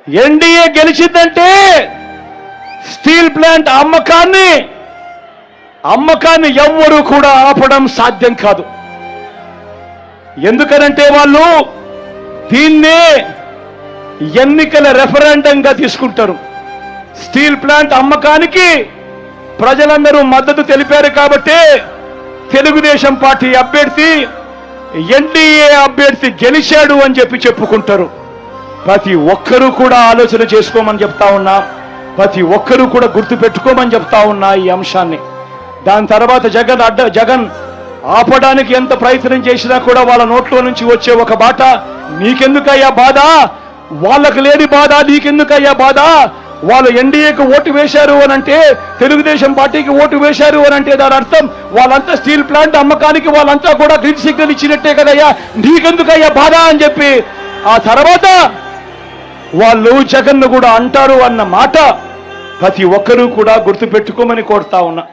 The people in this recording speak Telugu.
ఎన్డీఏ గెలిచిందంటే స్టీల్ ప్లాంట్ అమ్మకాన్ని ఎవ్వరూ కూడా ఆపడం సాధ్యం కాదు. ఎందుకనంటే వాళ్ళు దీన్నే ఎన్నికల రెఫరెండంగా తీసుకుంటారు. స్టీల్ ప్లాంట్ అమ్మకానికి ప్రజలందరూ మద్దతు తెలిపారు కాబట్టి తెలుగుదేశం పార్టీ అభ్యర్థి ఎన్డీఏ అభ్యర్థి గెలిచాడు అని చెప్పుకుంటారు. ప్రతి ఒక్కరూ కూడా ఆలోచన చేసుకోమని చెప్తా ఉన్నా, ప్రతి ఒక్కరూ కూడా గుర్తుపెట్టుకోమని చెప్తా ఉన్నా ఈ అంశాన్ని. దాని తర్వాత జగన్ ఆపడానికి ఎంత ప్రయత్నం చేసినా కూడా వాళ్ళ నోట్లో నుంచి వచ్చే ఒక బాట, నీకెందుకయ్యా బాధ, వాళ్ళకు లేని బాధ నీకెందుకయ్యా బాధ, వాళ్ళు ఎన్డీఏకి ఓటు వేశారు అని అంటే, తెలుగుదేశం పార్టీకి ఓటు వేశారు అని అంటే దాని అర్థం వాళ్ళంతా స్టీల్ ప్లాంట్ అమ్మకానికి వాళ్ళంతా కూడా గ్రీన్ సిగ్నల్ ఇచ్చినట్టే కదయ్యా, నీకెందుకయ్యా బాధ అని చెప్పి ఆ తర్వాత వాళ్ళు జగన్ను కూడా అంటారు అన్న మాట ప్రతి ఒక్కరూ కూడా గుర్తుపెట్టుకోమని కోరుతా ఉన్నా.